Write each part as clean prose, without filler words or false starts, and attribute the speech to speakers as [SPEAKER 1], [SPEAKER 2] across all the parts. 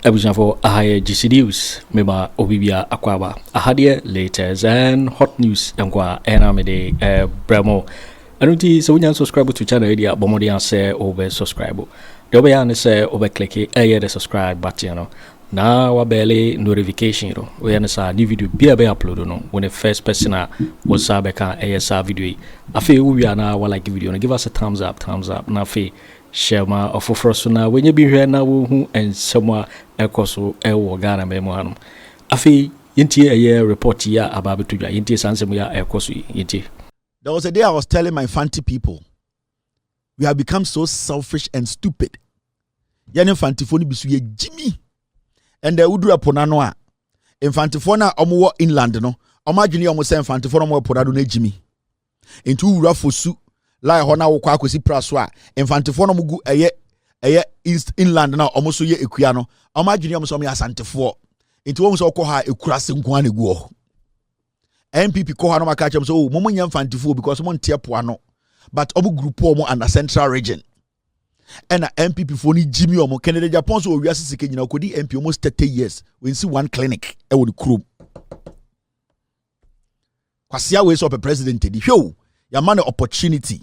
[SPEAKER 1] Abujan for Ahaye GC News, Meba Obibia Akwaba, Ahadie latest and hot news Nkwa Enamede Bremo. Anuti so when subscribe to channel area Bomodian say over subscribe. The obeyan say over click the subscribe button. Now wa barely notification we say new video be upload no when the first person was sabeka ASR video. Afi we are now like video give us a thumbs up na fe share ma Ato Forson when you be here now who and somewhere ekoso ewo Ghana memo hanom. Afi yinti a report here about to yinti sansem ya ekoso yinti.
[SPEAKER 2] There was a day I was telling my Fanti people, we have become so selfish and stupid. Yane Fantifoni bisu ye Jimmy. And the Udra Ponanoa. In Fantifona omo inland no. Omagini omo say Fantifona mo ponado ne Jimmy. Into Rafosu la hona wo kwa kwesi praswa. In Fantifona mugu eye east inland na omo so ye ekua no. Omagini omo so me Asantefo. Into omo so ko ha ekurase nko anegu. MPP ko hano maka chem so momo nyam Fantifo because mo ntia poano but obu group omo under central region and MPP for ni Jimmy omo Kennedy Agyapong so wiase sike nyina kodi MP almost 30 years we see one clinic e wo the krom kwasia we so president di hwo ya man opportunity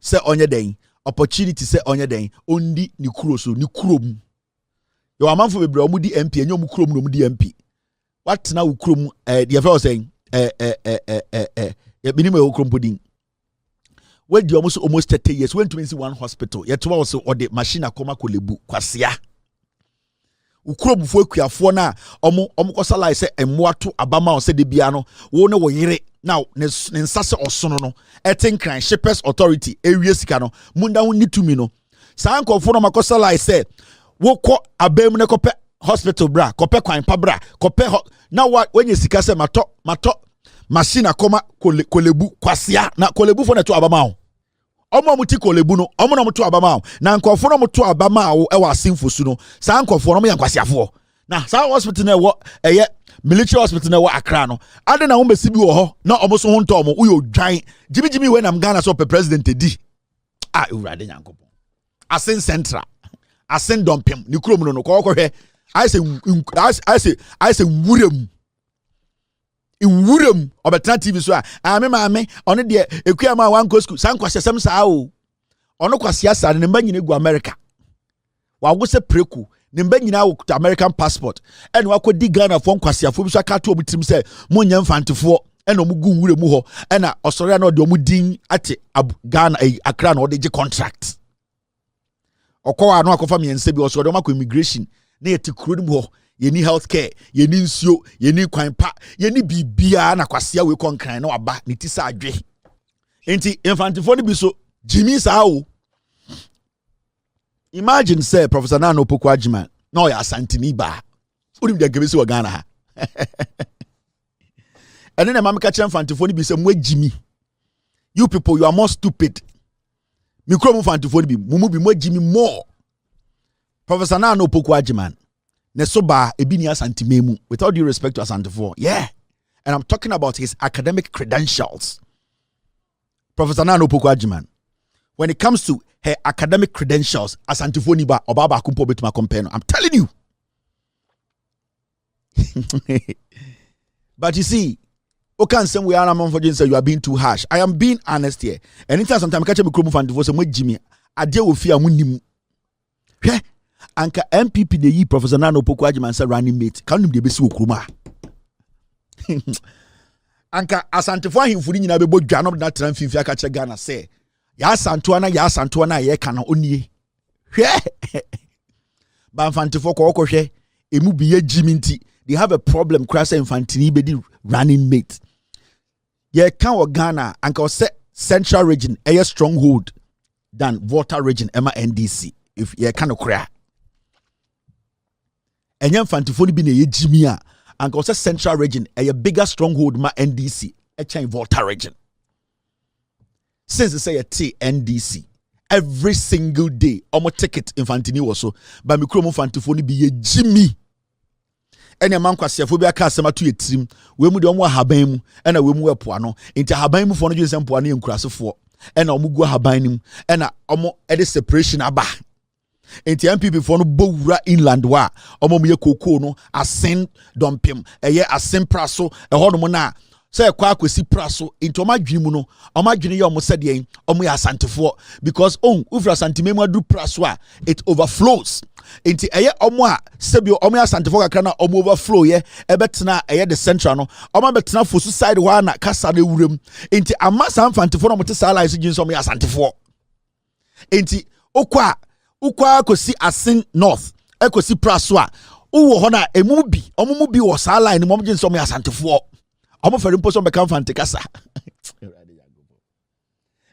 [SPEAKER 2] say onye den opportunity say onye den ondi ni kuro so ni krom yo amanfo bebre omo di MP enye omo krom no omo di MP. What now ukrum the affair saying minimum ukrum pudding. Where do almost 30 years went to see one hospital yet also or the machine akoma kolebu kwasia ukrum fo akuafo na omo kosala say emmoato abama o say de bia no wo ne wo yire now ne nsase osono no etenkran shippers authority ewie sika no munda ho ni tumi no sankofo no makosala say wo ko abem ne kope hospital bra kope kwan pa bra kope now what when you sika say mato machine akoma kolebu kwasia na kolebu fo na to abama o omo muti kolebu no omo na muto abama o na nkofo no muto abama o e wa asimfosu no sa nkofo no mo yankwasiafo na sa hospital na wo eye military hospital na wo Accra no ade na wo besi bi wo ho na omo so ho nto omo uyo dwan jimi when am Ghana so president di urade nyankopon asen central asen dompem ni krom no ko hwe I say wurem obetna TV so ame ono de ekua ma wan go school san kwasesem saa o ono kwasia saa ne mba nyine gu America wa go se preku ne mba nyina wo American passport ene wa kodi Ghana fo kwasia fo bi so aka to omutim se monnya mfantefo ene omu gu wurem ho ena osore na de omu din ate Ghana Accra na o de ge contract okwa no akofa miense bi osore de makọ immigration na yeti kuro ho yeni healthcare yeni nsuo yeni kwanpa yeni bibia na kwasia we konkran na waba ne ti sa adwe enti infantifo ni bi so Jimmy sao imagine say Professor Nana Opoku Agyman na ya Asante ni ba urim de gebesi wa Ghana ha ene na mameka che infantifo ni bi say mwa Jimmy you people you are more stupid mikro mu infantifo ni bi mumu bi mwa Jimmy more Professor Nana Opoku Agyman Nesoba ebini Asante memu with all due respect to Asante for yeah and I'm talking about his academic credentials. Professor Nana Opoku Agyman, when it comes to her academic credentials Asante for niba obaba akumpo betuma compare I'm telling you. But you see okay some we are among for say you are being too harsh. I am being honest here. Anytime sometimes catch me krom fan for some Jimmy ade wo fi amunimu hwe anka MPP de yi Professor Nana Opoku Agyman say running mate kanum de besi okruma anka asantefo ahimfuri nyina bebo dwa no na tran finfi aka che Ghana say ya asanto na ye ka na onie hwe ba infantefo ko hwe emu bi ye Jimmy nti they have a problem crash infantini bedi running mate ye kan o Ghana anka o say central region a stronghold than Volta region ema NDC if ye kan okra Enyam fantifoni bi na ye Jimmy a anka say central region a bigger stronghold ma NDC a chain Volta region since they say a T NDC every single day omo ticket infantini was so ba mikro mo fantifoni bi ye Jimmy ene man kwasiafo bi aka asema to yetrim we mu de omo haban mu ena we mu wepo ano nti haban mu fo no jensem po ano yenkurasefo ena omo gu haban nim ena omo e de separation aba enti MPP for no bowura inland wa omo ye koko no asen dompem eye asen praso ho no na say kwa akwesi praso enti oma dwene mu no oma dwene ye omo sede omo ya asantefo because ufra santimemu adu praso a it overflows enti eye omo a sebio omo ya asantefo kakra na omo overflow ye ebetena eye the central no omo betena for side wa na kasa na ewurem enti amasa amfantefo no mote sala ise ginso omo ya asantefo enti ukwa kosi asin north ekosi praso a uwo ho na emubi omo bi wo sa line mo ginso omo ya asantefo omo fere mpo so be kan fante kasa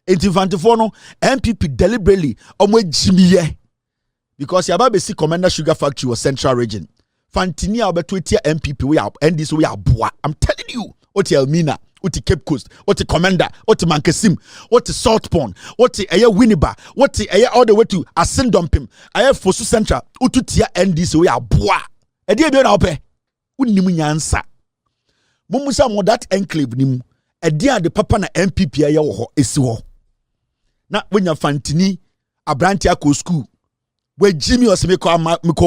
[SPEAKER 2] enti fantefo no MPP deliberately omo ejimiye because yaba be see commander sugar factory was central region fantini obeto etia MPP we are NDC we are boa. I'm telling you oti Elmina oti Cape Coast oti commander oti Mankasim oti South Pond oti eye Winneba oti eye all the way to Asendompim eye Fosu Central ututia NDC we are boa e dey be na ope unnim nyansa mumusa mo that enclave nim e dey the papa na MPP eye wo ho esi ho na wonya fantini abranti akọ school we Jimmy or me ko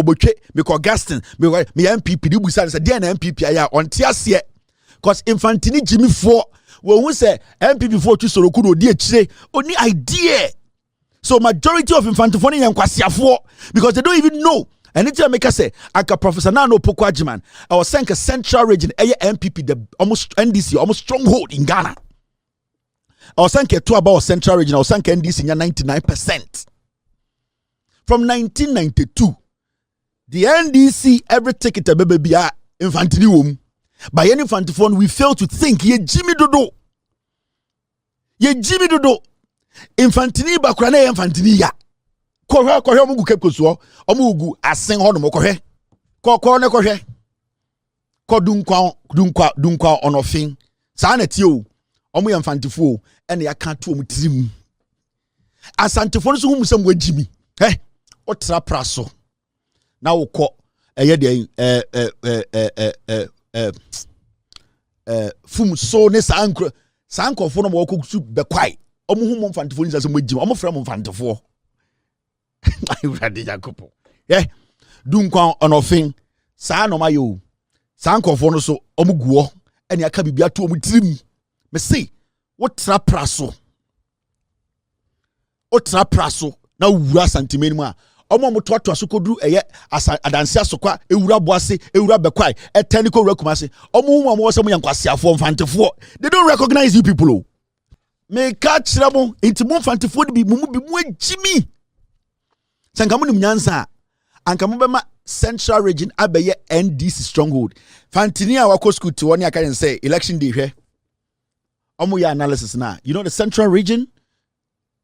[SPEAKER 2] Botwe me ko Gaston me MPP di busa say dey na MPP aya on tiase cause infantini Jimmy for we who say MPP for tu soroku no di akire oni idea so majority of infantifo ne yankwasiafo because they don't even know anything make us say aka Professor Nana Opoku Agyman I was saying central region MPP the almost NDC almost stronghold in Ghana I was saying to about central region I was saying NDC 99%. From 1992, the NDC every ticket a baby be infantini wom. By any infantifon, we fail to think ye Jimmy Dodo. Ye Jimmy Dodo. Infantini bakrane infantini ya. Kohwe mugu Cape Coast wo. Omugu asen ho no kohwe. Ko ne kohwe. Ko dunkwa onofin. Sa na tie o. Omu infantifo ene ya kan to omu tirim. Asantefo so hu musam wa Jimmy. Otra praso na wokọ eye de fum so ne sankofo no mo kokusu bekwai omo hu mfantefo ni sase mo jim omo fra mo mfantefo Radi Jakopo dunkwa onofin sa no mayo sankofo no so omo guo ene aka bibia to omo tirim me say otra praso na wura santimeni mu a omo toto asokodu eye adanse asokwa ewura boase ewura bekwai etani ko wura kumase omo wo sem yankwasiafo mfantefo they don't recognize you people o me ka kiramo intimo mfantefo bi mu ejimi sankamu nim nyansa ankamu bema central region abeye NDC stronghold fantini a wako school to woni aka say election day hwe omo ya analysis na you know the central region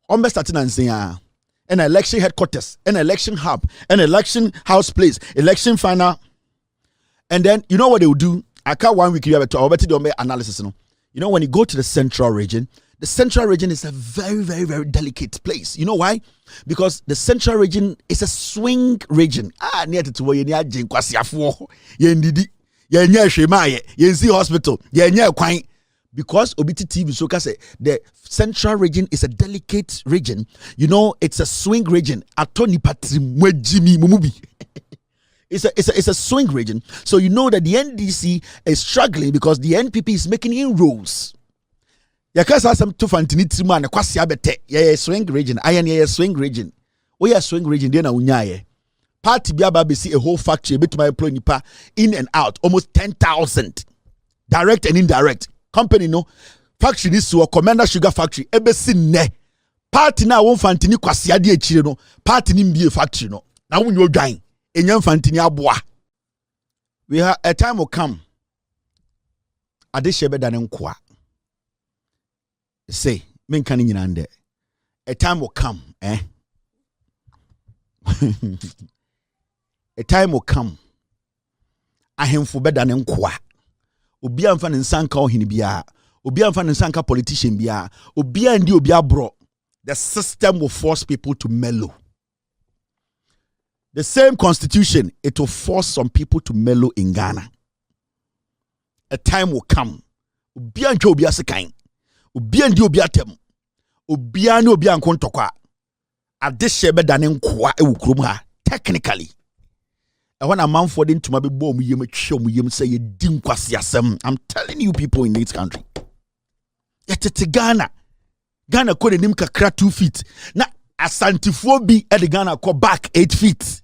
[SPEAKER 2] omo starting and say an election headquarters, an election hub, an election house place, election final. And then, you know what they will do? I can't 1 week, you have a analysis. You know, when you go to the central region is a very, very, very delicate place. You know why? Because the central region is a swing region. Near to where you're hospital, because Obiti TV so say the central region is a delicate region. You know, it's a swing region. Atoni patrim Jimmy Mumubi. It's a swing region. So you know that the NDC is struggling because the NPP is making inroads. Yakasa some to fantini man kwasi abete. Yeah, swing region. Yeah, swing region. We are swing region then unyaye. Party biaba be see a whole factory bit my employee nipa in and out almost 10,000 direct and indirect. Company no factory this to a commander sugar factory ebesi ne party na won fantini kwase ade akire no party ni mbie factory no na won yo dwan enyam fantini aboa we have a time will come ade shebe da ne nkoa say men kan nyina nde a time will come a time will come ahemfo beda ne nkoa obi amfa ne nsanka ohini bia obi amfa ne nsanka politician bia obi andi obi abro the system will force people to mellow. The same constitution, it will force some people to mellow in Ghana. A time will come obi anjo obi asekan obi andi obi atem obi ani obi ankon tokwa adehye be dane nkoa e wukrom ha technically when a man for the ntoma be bo mu yem twe mu yem say ye di nkwase asem. I'm telling you people in this country. Yetete Ghana ko nim kakra 2 feet. Na asantifo bi e de Ghana ko back 8 feet.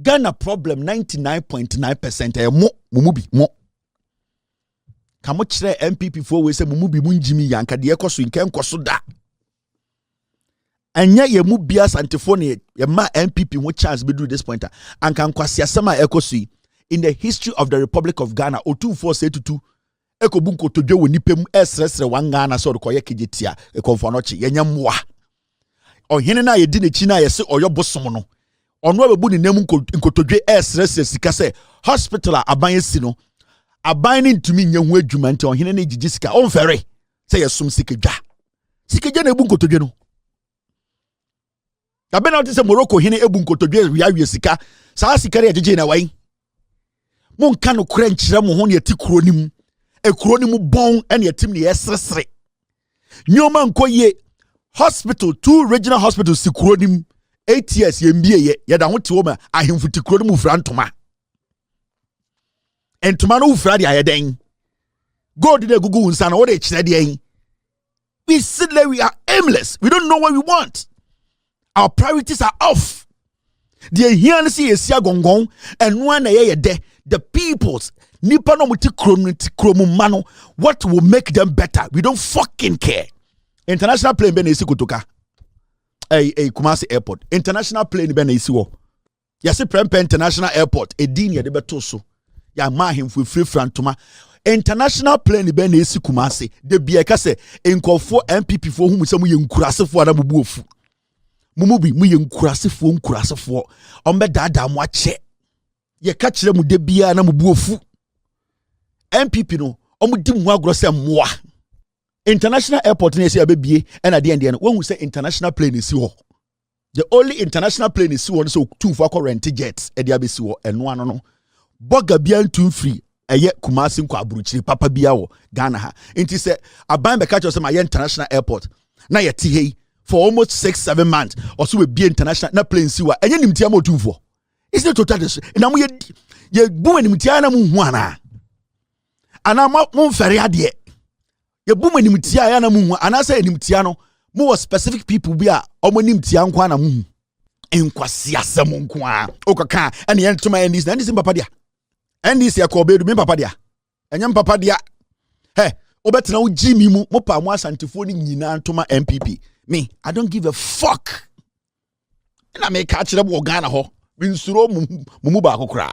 [SPEAKER 2] Ghana problem 99.9% e mumubi mo. Kamo kire MPP for we say mumubi munjimi yanka de ekoso nken koso da. Anya ye mu bia santifo ne ye ma MPP wo chance be do this pointer. Anka nkwase asema ekoso in the history of the Republic of Ghana Otumfo say tutu ekobunko todwe wo nipem esresre wan Ghana so de koye kejetia ekonfo no chi yenya mwa. Ohene na ye di ne chi na ye se oyo bosom no. Ono abebu ne nem nkotodwe esresre sika se hospital aban si no. Aban ni ntumi nya ho adwuma nti ohene na gigi sika onfere se ye som sikadwa. Sikadwa na ebu nkotodwe no. Abena wote se Morocco hene ebu nkotodwe wiawie sika saa sika re gigi na wai. Mon kan okra nkyira mo ho ne ati kuro nim. Ekuro nim bon ene atim ne yesresre. Nyoma nkoye hospital 2 regional hospitals si kuro nim 8 years yembie ye da ho te wo ma ahemfuti kuro nim ufra ntoma. Entoma no ufra dia yeden. God dey gugu unsa na wo dey kire dey. We sit there, we are aimless. We don't know what we want. Our priorities are off. The here see esia gongon and one ye de the peoples nipa no muti kromu mano what will make them better. We don't fucking care. International plane be na esi kotoka. Kumasi airport. International plane be na esi wo. Yase Prempeh International Airport edin ye de beto so. Ya ma hemfu free frantoma. International plane be na esi Kumasi. De bia ka se enkofo MPP fo hu musem ye nkurasefo na bubu ofu. Mumubi mu ye nkurasefo. Ombe dada mo ache. Ye ka kire mu de bia na mubu ofu. MPP no omu di mu agro se moa. International airport na esi abebie na de ende no when we say international plane esi ho. The only international plane esi ho so two for rent jets e de abesi ho eno ano no. Boga bia ntum free eye Kumasi nkwa aburuchiri papa bia wo Ghana ha. Enti se aban be ka cho se ma ye international airport na ye ti hei for almost 6-7 months or so we be international na plane si wa enye nimtia ma otumfo. It's not total this. Na mo ye bu nimtia na mu hu ana. Ana mo fere ade. Ye bu nimtia ya na mu hu ana say nimtia no mo specific people bi a omo nimtia nkwa na mu hu. Enkwasi asem nkwa. Okaka ene ye ntoma endis na endis papa dia. Endis ya ko bedu me papa dia. Enyam papa dia. He, obetina wo jimi mu mo pa mo asantifo ni nyina ntoma MPP. Me, I don't give a fuck. Na me ka kire bo Ghana ho. Binsuro mumu ba kokra.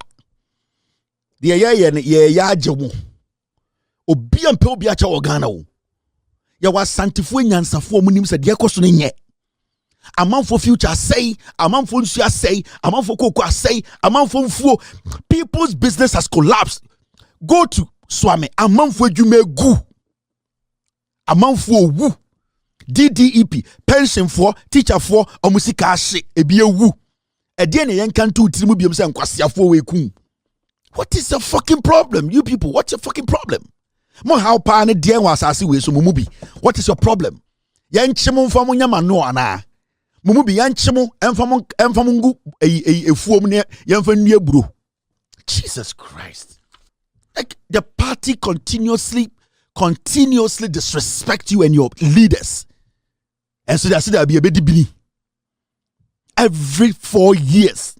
[SPEAKER 2] De ye agyewo. Obi ampe obi acha wo Ghana wo. Ya wasantifo nyansafo munim se de ekoso ne nye. Amanfo future say, amanfo nsu say, amanfo koko say, amanfo mfuo. People's business has collapsed. Go to Swami, amanfo adwuma gu. Amanfo wu. DDEP, pension for, teacher for, omusika ashe, ebi ewu. Ede ne yenkan tu tirimu biem se nkwasiafo we kun. What is the fucking problem? You people, what's your fucking problem? Mo how pa ne de wa asase we so mumubi. What is your problem? Yenchemu mfamu nyama no ana. Mumubi yenchemu emfamu ngu efuom ne yemfa nue bro. Jesus Christ. Like the party continuously disrespect you and your leaders. And so that's there be a bit every 4 years.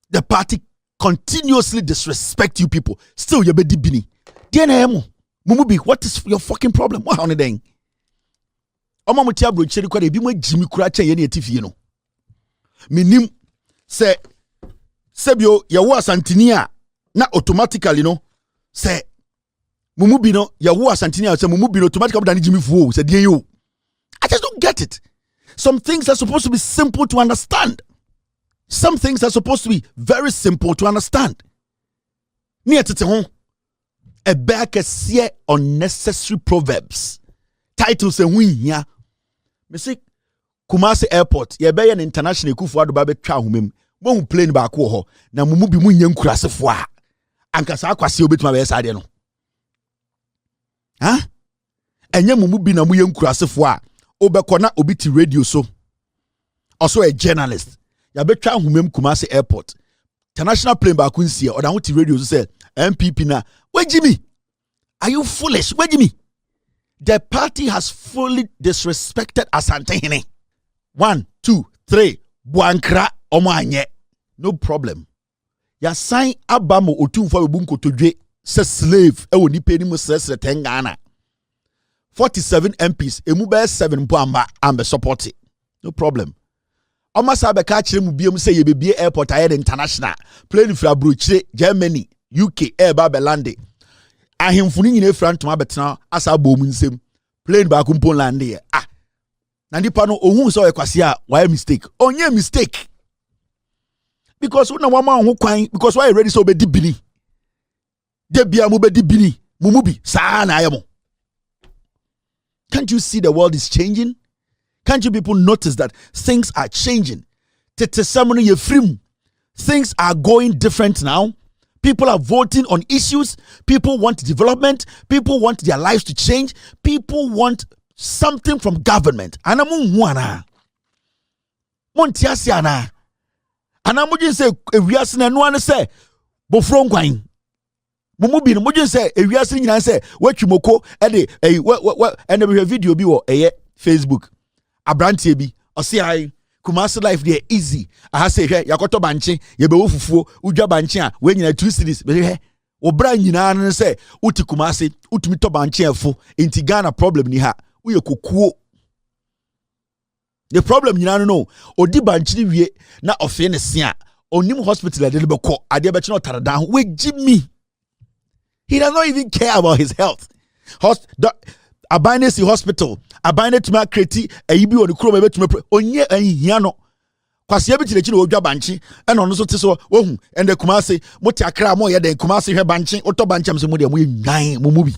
[SPEAKER 2] The party continuously disrespect you people. Still you be bini. Mumubi, what is your fucking problem? What on the thing? Oma mutia bro cheri kwa ebi mo jimi kura che ye ne atifi no. Minim se sebio ye wo asantini a na automatically no se Mumubi no ya wo asantini a se mumubi no automatically dan jimi fuo se die yo. I just don't get it. Some things are supposed to be simple to understand. Some things are supposed to be very simple to understand. Ni etete ho e back a unnecessary proverbs. Titles and win here. Me say Kumasi Airport, ye be an international Kufour Addo ba be twa homem. Mo hu plane ba ko ho na mumubi mu nya nkurasefo a. Anka sa akwase obetuma be sa de no. Ha? Enye mumubi na mu ye nkurasefo a. obekona obiti radio so also a journalist ya betwa humem Kumasi airport international plane ba kunsie oda ho ti radio so say MPP na wejimi are you foolish wejimi the party has fully disrespected Asante Hene 1 2 3 Buankra omo anye no problem ya sign abamo otumfo ebunko todwe se slave e woni peni mu sesre 10 Ghana 47 MPs emu be 7 mpo amba ambe support it. No problem Oma sabe ka kire mu biem se yebebie airport aye international plane fra brochire Germany UK air babelande ahemfuni nyine fra ntoma betena asa bom nsem plane ba kumpo lande na ndipa no ohun so ekwase a why mistake onye mistake because una wama ho kwan because why ready so be dibini de bia mu be dibini mumubi saa na ayemo. Can't you see the world is changing? Can't you people notice that things are changing? Things are going different now. People are voting on issues. People want development. People want their lives to change. People want something from government. Anamu Montiasiana. Anamu say ewiase na no ane say bofro nkwan. Mumubi no mujin say ewiase nyina say watwimoko e de ene be video bi wo Facebook. Abrantie bi ose ai Kumasi life there easy. Aha say hwe yakoto banche ye be wofufuo udwa banche a we nyina 2 cities be hwe obra nyina no say uti Kumasi utumi to banche afo enti Ghana problem ni ha uye kokuo. The problem nyina no odi banche ni wie na ofe ne se a onim hospital ade be ko ade be chino tarada ho we Jimmy. He does not even care about his health. Abanesi hospital, abanet ma kreti ayibi oni kuro betume onye ahihia no. Kwase abi tilechi no odwa banchi ena ono so teso ohu ende Kumasi moti akra mo ye den Kumasi hwe banchi oto banchi am se mo de mo nwan mo mubi.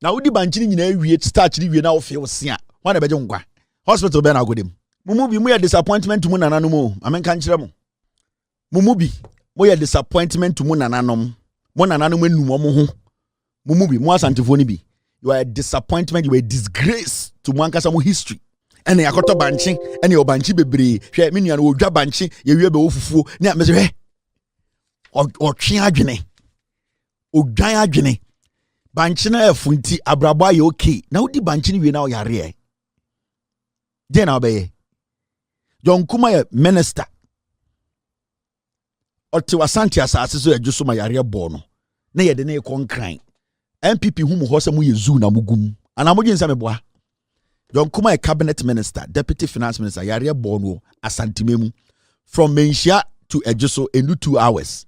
[SPEAKER 2] Na udi banchi ni nyina awie start ni wie na ofe wo se a wan na beje nkwa. Hospital be na agodem. Mo mubi mo ye disappointment mu nananom mo. Amenka nkyere mo. Mo mubi mo ye disappointment mu nananom. Mo nananom enum mo ho. Mo mubi mo asantefo ni bi. You are a disappointment, you are a disgrace to Mwankasa history. And the Yakoto Banchi, and your Banchi bebre, share minion will drop Banchi, you will be ofufu, near Mesre or Chiagene or Giagene. Banchina Funti, Abraba, okay. Now the Banchini we now yare. Then I'll be John Kumaya minister or to Asante Asase, just so my area bono. Nay, the nay con crying. MPP whom hosa mu yezu na mugum anamoje nsa meboa John Kuma a cabinet minister deputy finance minister yare bono Asante memu from Menhia to Ejoso enu 2 hours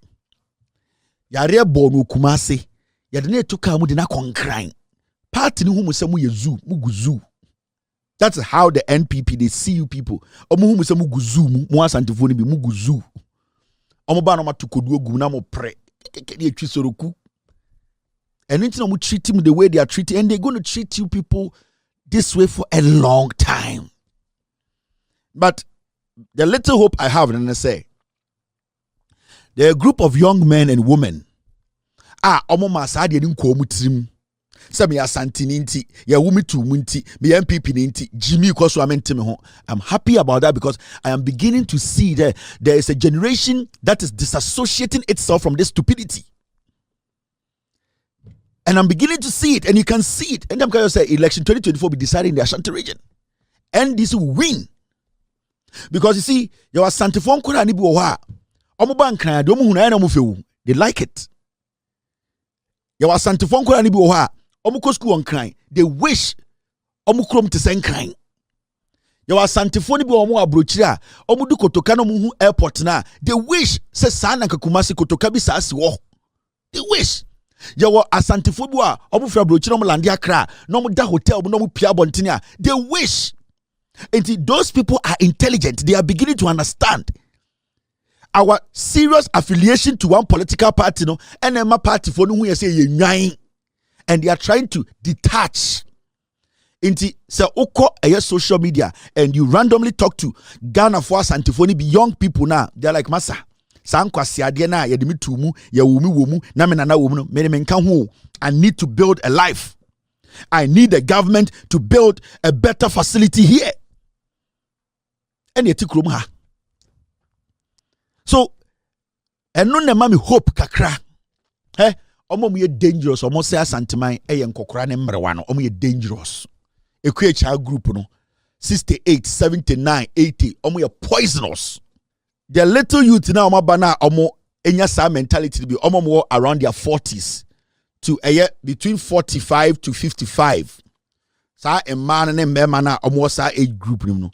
[SPEAKER 2] yare bono Kumasi yade na etuka mu de na konkran party ni whom se mu yezu muguzu. That's how the NPP they see you people omo whom se muguzu mu Asante fo ni bi muguzu omo ba no matukodu ogum na mo pre kekeke etwi soroku. And you treat him the way they are treating, and they're going to treat you people this way for a long time. But the little hope I have, and I say, there are a group of young men and women. Omo masadi ni nkomutrim. Sammy Asante ninti, ya wumi tu munti, mi MPP ninti, Jimmy koso amentim ho. I'm happy about that because I am beginning to see that there is a generation that is disassociating itself from this stupidity. And I'm beginning to see it, and you can see it. And I'm going to say election 2024 be decided in the Ashanti region. And this will win. Because you see, your Asante phone could have they like it. Your Asante phone could have school on crying. They wish Omukrom to send crying. Your Asante phone be omu abrochira, Omudu Kotokano Muhu airport na. They wish se sana Kumasi Kotokabi Sasi wo. They wish. Yawo Asante Fubua, Obufra Brochino Landia Kra, no da hotel, no Pia Bontinia. They wish. And those people are intelligent. They are beginning to understand our serious affiliation to one political party, no, and then my party for no we say and they are trying to detach. Into say oko social media and you randomly talk to Ghana for Asante be young people now. They're like Masa. Sankwasi ade na ye de mitumu ye womu na me nana womu no me menka ho. I need to build a life. I need the government to build a better facility here. And yet ha. So, and no na mami hope kakra. Omo ye dangerous. Omo say Asanteman nkokora ne mrewa no. Omo ye dangerous. Ekwe child group no. 68, 79, 80. Omo ye poisonous. The little youth now omo bana omo enya sa mentality to be omo more around their 40s to between 45 to 55. Sa a man and a man omo sa age group no.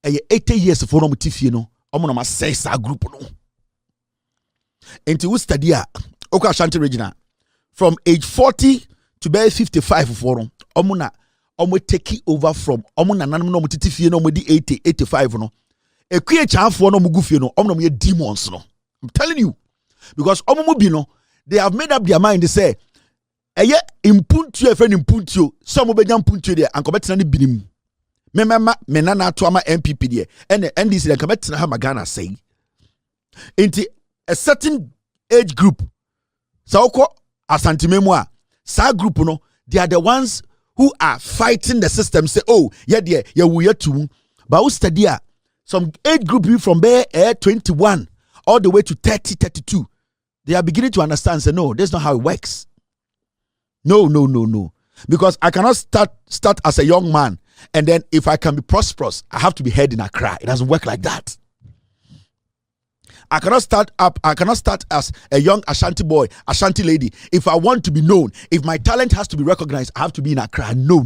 [SPEAKER 2] 80 years for omo tifie no. Omo no ma say sa group no. Enti we study Oka Ashanti regional from age 40 to be 55 for them. Omo take over from omo na nanum no mo titifie no mo di 80 85 no. Ekwie chanfo no mo gufie no omo no ye demons no. I'm telling you, because omo mo bi no, they have made up their mind. They say eye impuntu e friend impuntu so mo benya impuntu there anko betena ne binim me nana to ama MPP there and NDC anko betena ha magana say into a certain age group so ko Asante Memua sa group no, they are the ones who are fighting the system. Say oh yeah there yeah we are too, but we study some age group from there 21 all the way to 30 32, they are beginning to understand. Say no, that's not how it works. No. Because I cannot start as a young man and then if I can be prosperous, I have to be head in Accra. It doesn't work like that. I cannot start as a young Ashanti boy, Ashanti lady. If I want to be known, if my talent has to be recognized, I have to be in Accra. No.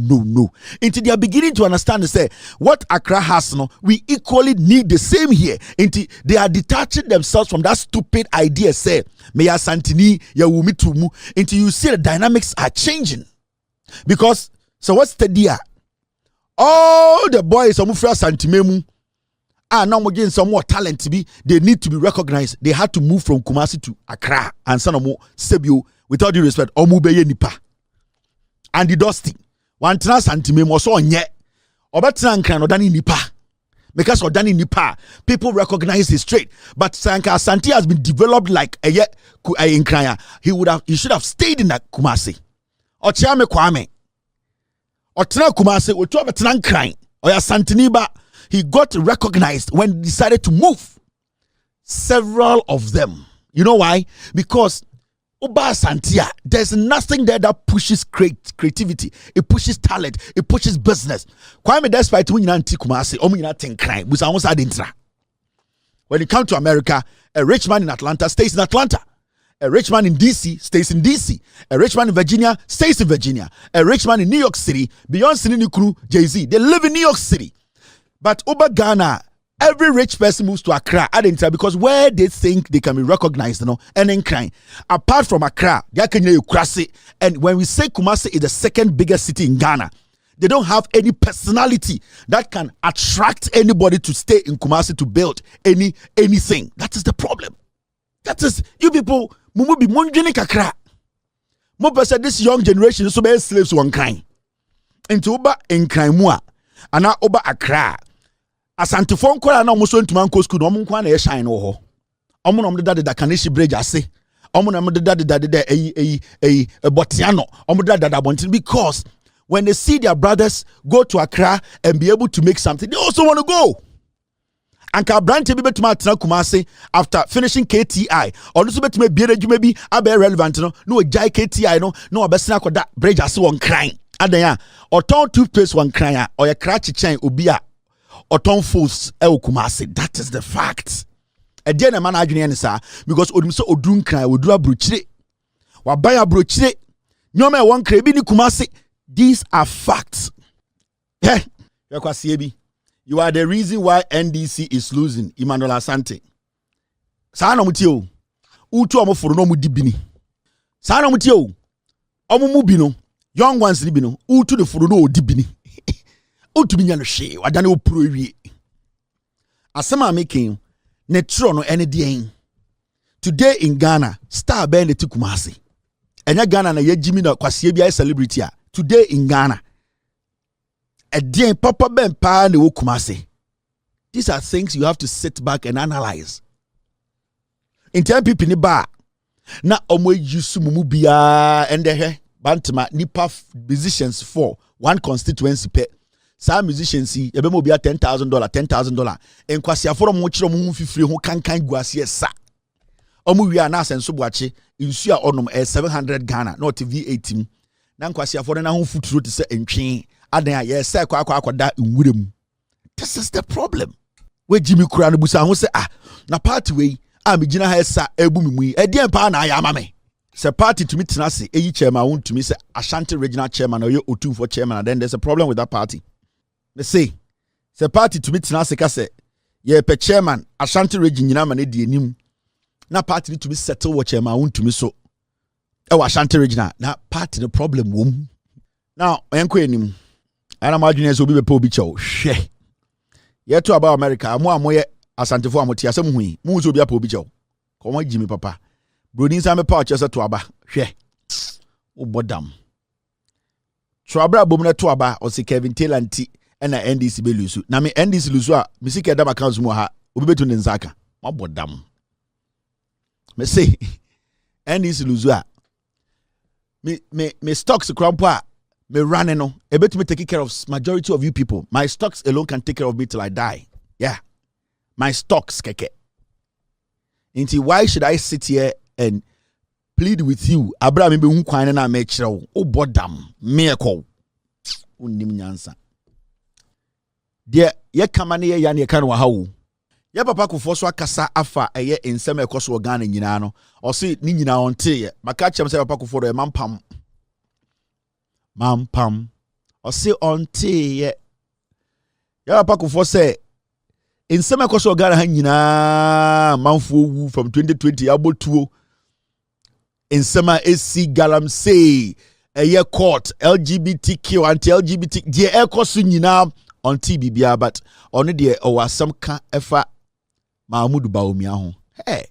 [SPEAKER 2] Until they are beginning to understand and say, what Accra has, no, we equally need the same here. Until they are detaching themselves from that stupid idea, say, Meya Santini, ya wumi tumu. Until you see the dynamics are changing. Because, so what's the deal? All the boys, Amufra Santimemu, now again some more talent to be, they need to be recognized. They had to move from Kumasi to Accra and Sanomo Sebio, without due respect, Omubeye Nipa and the Dusty. One trans antime was on yet or better than Odani Nipa. Because Odani Nipa, people recognize his trade. But Sanka Asante has been developed like a yet in Kraya. He should have stayed in that Kumasi. Or Chiame Kwame. Or Tana Kumasi, or Toba Tran crying. Or Santiniba. He got recognized when he decided to move. Several of them. You know why? Because Oba Santia, there's nothing there that pushes creativity. It pushes talent. It pushes business. Kwame despite when you not Kumasi, or you not think crime. When you come to America, a rich man in Atlanta stays in Atlanta. A rich man in DC stays in DC. A rich man in Virginia stays in Virginia. A rich man in New York City, Beyonce, Nikuru, Jay-Z, they live in New York City. But over Ghana, every rich person moves to Accra, because where they think they can be recognized, and then crying. Apart from Accra, and when we say Kumasi is the second biggest city in Ghana, they don't have any personality that can attract anybody to stay in Kumasi to build anything. That is the problem. That is, you people, Mumubi Munjini Kakra. Mo said this young generation is so many slaves one kind. Into Uba in Kraimua, and now Uba Accra. Asante phone call na omuso ntuma nko school no omunkwa na ye shine no ho omo no mdeda de Kaneshi bridge ase omo no mdeda de Botiano omo dada bontin, because when they see their brothers go to Accra and be able to make something, they also want to go. Anka branch be betuma atena Kumasi after finishing KTI or no so betuma be adwuma bi abe relevant no jai KTI no obesina koda bridge ase won crying adan or ton toothpaste won crying or ya crachi chain obi a Oton Fools Kumasi. That is the fact. Again, a man sir, because Odumso Odun cry, Odura Bruchre, Wabaya Bruchre, no man one Krebini Kumasi. These are facts. Yeah, you are the reason why NDC is losing. Emmanuel Asante. Sana mutio, Utu Amoforo Mudibini. Sana mutio, Omumubino, young ones libino, Utu the Furuno Dibini. Utubinya no she wadane opuro wie asema making Net2 no ene den today in Ghana star band the Kumasi enya Ghana na yejimi na kwasie bia celebrity a today in Ghana a den papa ben pa na wo Kumasi. These are things you have to sit back and analyze. In time people ni ba na omo yusu mumu bia ende he bantama nipa musicians for one constituency pe some musicians see ebe mo bia $10,000 enkwasi aforo mo kire mo fifire ho kankan guase sa omo wi na asenso boache insu a onom 700 Ghana not V18 na nkwasi aforo na ho futuro te se entwe adan a ye se kwakwada nwurem. This is the problem. We Jimmy kura no busa ho se na party we me gina ha sa ebu mi mu e dey pa na ya mame. Se party to me tena se eyi chairman won to me say Ashanti regional chairman or you O2 for chairman, and then there's a problem with that party. They say se party to me tena se ka se ye pe chairman Ashanti region nyina ma na di enim na party to me settle what chairman won to me so e wa Ashanti regional na party the problem wom. Now enko enim ana ma adwene so obi be pa obi chew hwe ye to about America mo amoye Asante fo amoti asem hui mu so obi apa obi chew ko mo Jimmy papa Brodin Sammy pa chese to aba hwe o bodam Tróuble abomna to aba o se Kevin Taylor nti na NDC be lusu na me NDC lusu a me sika da accounts mu ha obi betu ne nzaka mo bodam me say NDC lusu a me stocks crampo a me running no e betu me take care of majority of you people. My stocks alone can take care of me till I die. Yeah, my stocks keke. Inti why should I sit here and plead with you? Abra me be hu kwan na me kire wo. O bodam me ekọ. Unnim nyansa. De ye kama ne ye ya ne kan wa ha wo. Ye papa Kufour so akasa afa eye ensem ekoso Ghana nyina no. O se ni nyina onte ye. Maka chem se papa Kufour e mampam. O se onte ye. Ye papa Kufour say ensem ekoso Ghana ha nyina manfo wu from 2020 abotuo ensema esi galamsey eye court LGBTQ anti-LGBT die ekoso nyina on TBBA but on the owasam ka efa Mahamadu Bawumia ho. Hey,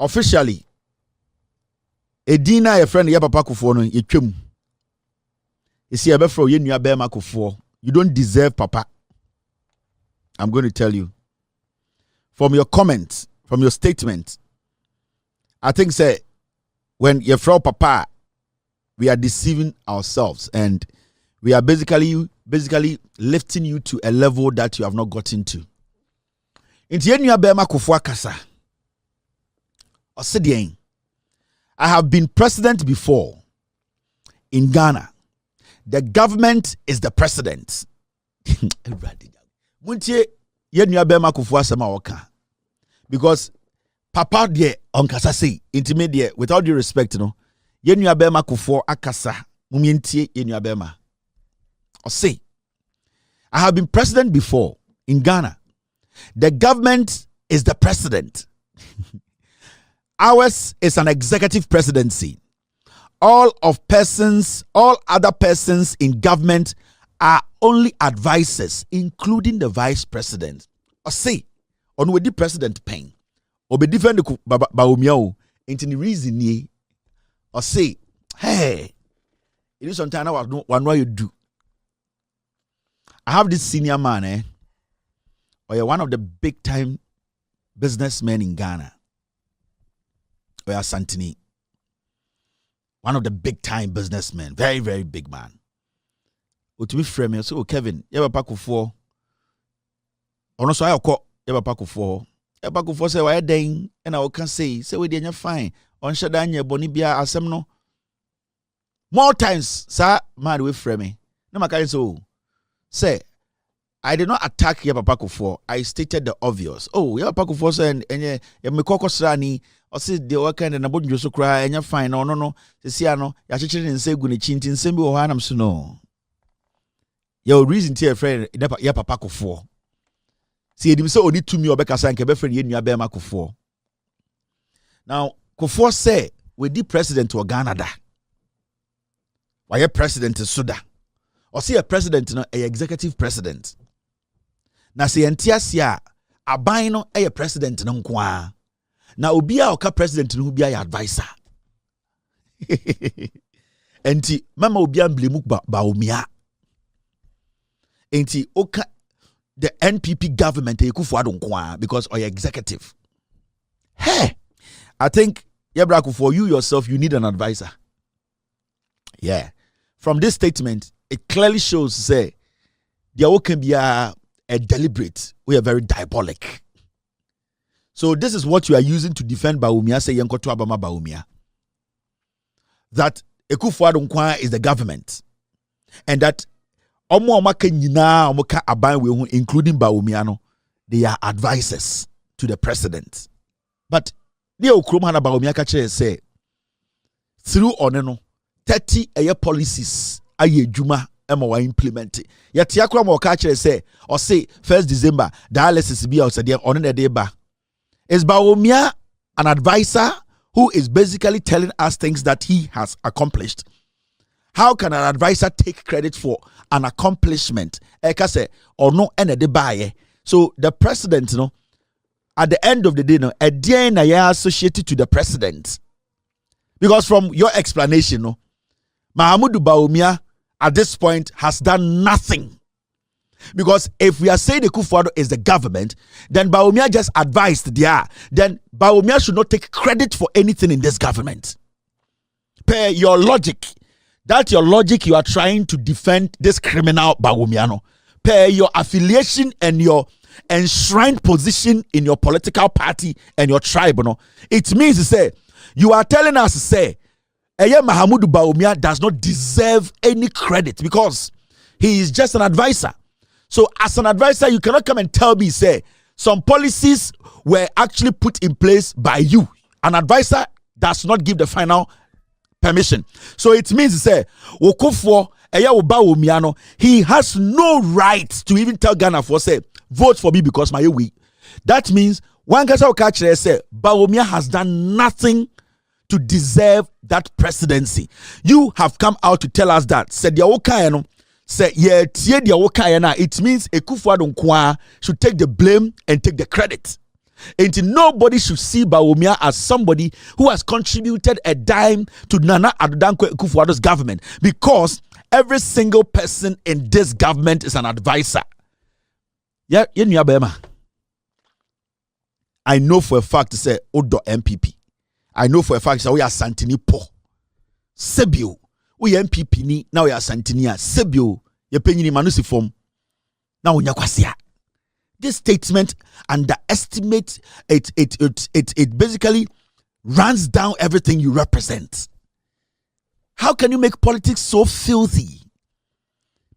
[SPEAKER 2] officially edina ye friend ye papa Kufour no ye twem esi ebe fro ye nua be ma Kufour. You don't deserve papa. I'm going to tell you from your comments, from your statement. I think say when you throw papa, we are deceiving ourselves and we are basically lifting you to a level that you have not gotten to. I have been president before in Ghana. The government is the president. Because papa de onkasa say intimate without due respect no yenua bema Kufour akasa mumientie yenua bema or say I have been president before in Ghana. The government is the president. Ours is an executive presidency. All other persons in government are only advisors, including the vice president. Or say, on with the president pain. Or be defend the Bawumia into the reason ye. Or say, hey, it is sometimes one way you do. I have this senior man, or you're one of the big time businessmen in Ghana. Or you're Asante. One of the big time businessmen, very, very big man. To be frame me, so Kevin, you have a pack of four. Or so I call you have a pack of four. A pack of four say, why dang, and I can say we didn't fine. On Shadanya Bonibia Asemno. More times, sir, mad with frame me. No, my kind so say, I did not attack your papa Kufour. I stated the obvious. Oh, your papa Kufour say, and ye me koko srani. Or say the work and about you so cry and you're fine. No. The Siano, you're children say good chintin, same or Hanam Suno. Your reason to your friend, your papa Kufour. See, it so only to me or Becca Sank, a friend in your Bema Kufour. Now, Kufour say, we the president to Ghana da. Why a president is Suda? Or see a president, no, a executive president. Now, see, Entiasia, a bino, a president, no kwa. Now, Ubia oka president, no be a advisor. Enti, Mama Ubia Blimuk Bawumia. Enti, oka the NPP government, Kufour Addo because or executive. Hey, I think, Kufour, you yourself, you need an advisor. Yeah. From this statement, it clearly shows, say, there can be a deliberate, we are very diabolic. So this is what you are using to defend Bawumia, say Yankoto Abama Bawumia. That Akufo Addo is the government. And that including Bawumia, they are advisors to the president. But Neo Krumana Bawumia Kache say through oneno 30 year policies aye juma ema implement. Yet yakra mo kache say or say 1st December dialysis be outside there on the day ba. Is Bawumia an advisor who is basically telling us things that he has accomplished? How can an advisor take credit for an accomplishment? Eka say or no ene de baye. So the president, you know, at the end of the day, no, a DNA associated to the president. Because from your explanation, no, Mahamadu Bawumia at this point has done nothing. Because if we are saying the Kufour is the government, then Bawumia just advised then Bawumia should not take credit for anything in this government. Per your logic, that's your logic you are trying to defend this criminal Bawumia. Per your affiliation and your enshrined position in your political party and your tribe, it means to say you are telling us to say Mahamadu Bawumia does not deserve any credit because he is just an advisor. So as an advisor, you cannot come and tell me say some policies were actually put in place by you. An advisor does not give the final permission. So it means to say Kufour Bawumia, he has no right to even tell Ghana for say vote for me because my way. That means one guy say Bawumia has done nothing to deserve that presidency. You have come out to tell us that. Said the say yeah, it means Akufo Addo should take the blame and take the credit. And nobody should see Bawumia as somebody who has contributed a dime to Nana Akufo Addo's government, because every single person in this government is an advisor. Yeah, I know for a fact to say Odo MPP. I know for a fact that we are Santini po. Sebio. We MPP ni now we are Santinia. Sebio. Ye penny manusi form. Now we nyakwasia. This statement underestimates it basically runs down everything you represent. How can you make politics so filthy?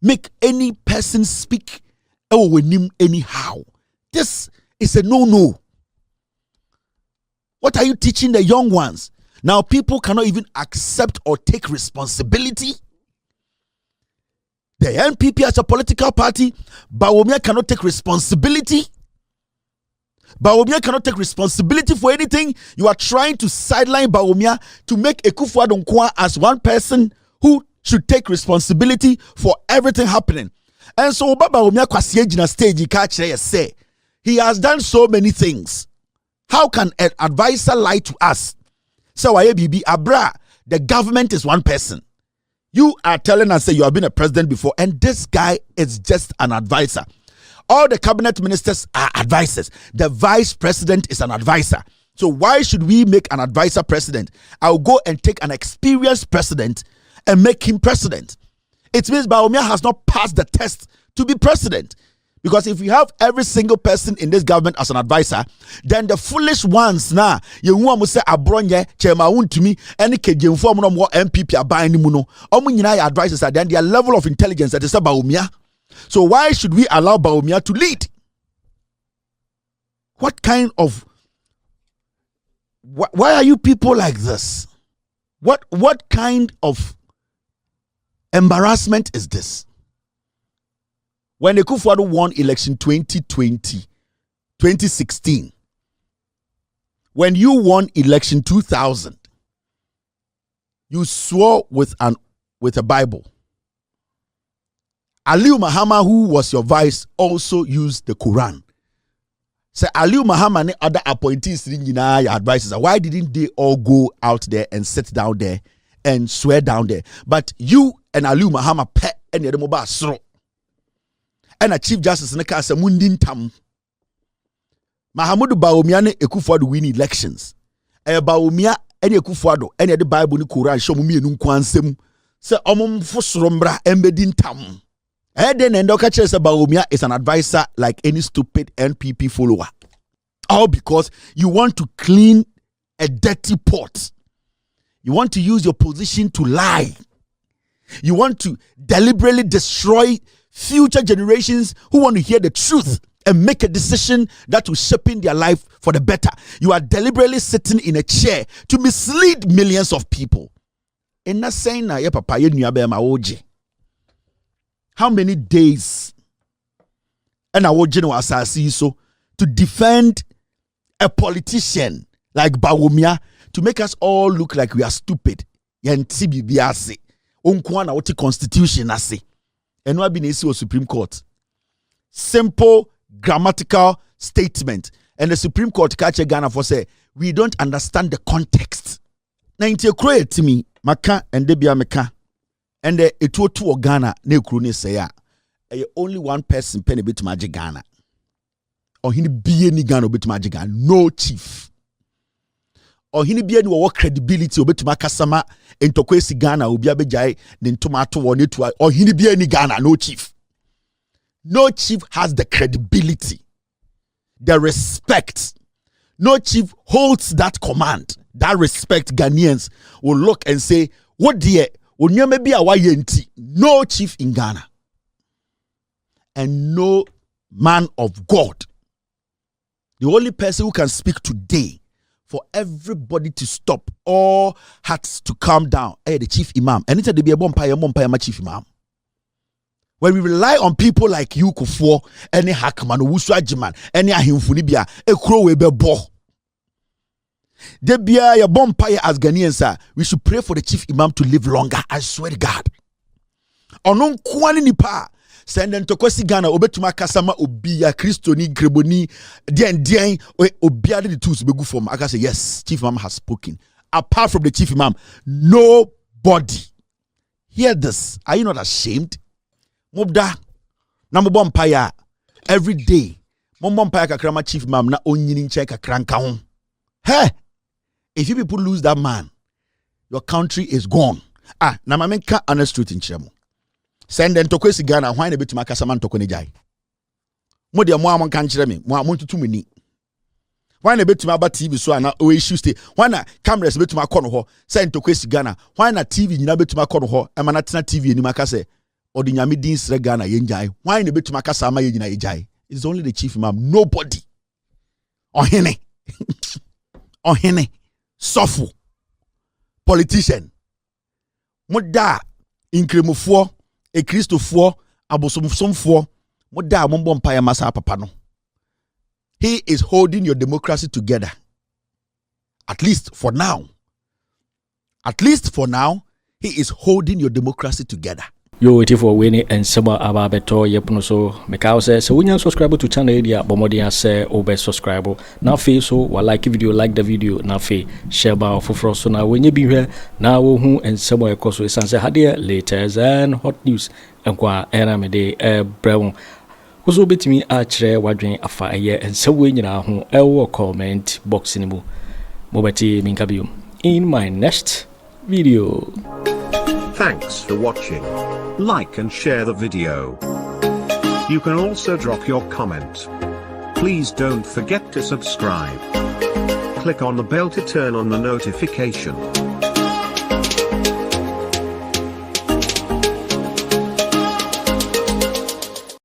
[SPEAKER 2] Make any person speak anyhow. This is a no-no. What are you teaching the young ones? Now people cannot even accept or take responsibility. The NPP as a political party, Bawumia cannot take responsibility. Bawumia cannot take responsibility for anything. You are trying to sideline Bawumia to make Akufo Addo as one person who should take responsibility for everything happening. And so Bawumia kwasiye jina stage say he has done so many things. How can an advisor lie to us? So Abra, the government is one person. You are telling us that you have been a president before, and this guy is just an advisor. All the cabinet ministers are advisors. The vice president is an advisor. So why should we make an advisor president? I'll go and take an experienced president and make him president. It means Bawumia has not passed the test to be president. Because if you have every single person in this government as an advisor, then the foolish ones now, you want to say abronye chema to me any kejemfo mo no MPP aban ni mu no omo nyina ya advisors are then their level of intelligence that is Bawumia. So why should we allow Bawumia to lead? What kind of why are you people like this? What kind of embarrassment is this? When Akufo Addo won election 2016, when you won election 2000, you swore with a Bible. Aliu Mahama, who was your vice, also used the Quran. So Aliu Mahama and other appointees your advisors. Why didn't they all go out there and sit down there and swear down there? But you and Aliu Mahama pet and the mobile sro. And a Chief Justice Neka say mundin tam. Mahamadu Bawumia ne Akufo Addo win elections. Bawumia and Akufo Addo and the Bible ni Quran show mu mienu kwansem se fosrombra embedi ntam. Then and Okachere say Bawumia is an advisor like any stupid NPP follower. All because you want to clean a dirty pot. You want to use your position to lie. You want to deliberately destroy future generations who want to hear the truth and make a decision that will shape in their life for the better. You are deliberately sitting in a chair to mislead millions of people. In that saying, how many days and I would so to defend a politician like Bawumia to make us all look like we are stupid? Unkwana constitution ase. And what been issue Supreme Court. Simple grammatical statement. And the Supreme Court catch Ghana for say we don't understand the context. Now into create to me, maka and debia meka. And the etu to Ghana ne krone say ya. Only one person penny bit magic Ghana. Or he be any Ghana bit magic Ghana. No chief. Or he be any work credibility obet makasama into kwesi Ghana obi abejai then tomato one to or he be any Ghana. No chief. No chief has the credibility, the respect. No chief holds that command, that respect. Ghanaians will look and say, what dear, no chief in Ghana. And no man of God. The only person who can speak today for everybody to stop all hearts to calm down, the chief imam. Anytime they be a my chief imam. When we rely on people like you, Kufour, any hackman, Wuswajiman, any ahimfunibia, a crow we be bo. They be a bompire as Ghanaians, we should pray for the chief imam to live longer. I swear to God. Onon kwani nipa. Send them to Kwesi Ghana, Obetuma Kasama, Obia, Christoni, Greboni, Dien, Obia, the tools be good for me. I can say, yes, Chief Imam has spoken. Apart from the Chief Imam, nobody. Hear this. Are you not ashamed? Mubda, Namubompire, every day. Mombompire Kakrama Chief Imam, na onyini check a crank. Hey, if you people lose that man, your country is gone. Namamenka honest truth in Chemo. Send them to Kwesi Ghana, why a bit to Makasaman to Konijai. Modia Moamon can't tell me, Moamon to me. Why a bit to my TV so I know issues stay. Why not cameras bit to my corner, send to Kwesi Ghana, why not TV, you know, bit to my corner, and Manatina TV in Makase, or the Yamidins Regana Yenjai, why a bit to Makasama Yenjai? It's only the chief imam, nobody. On Hene, on Hene, Sofu, politician, Moda, Incremofor. A Christopher Abosomfo, Moda Mombompire Massa Papano. He is holding your democracy together. At least for now. At least for now, he is holding your democracy together.
[SPEAKER 1] Yo, waiting for winning and summer about beto yepuno so Mikao says so when you subscribe to channel area Bomodia say obe subscribe now face so while like the video now fe share ba Fofor so now when you be here now who and somewhere cause we sanse hadia latest and hot news and kwa Aremeyaw brown also betimi otchere wadwen afa eye and so when you know who ewo comment box ni mu mobeti minkabium in my next video.
[SPEAKER 3] Thanks for watching. Like and share the video. You can also drop your comment. Please don't forget to subscribe. Click on the bell to turn on the notification.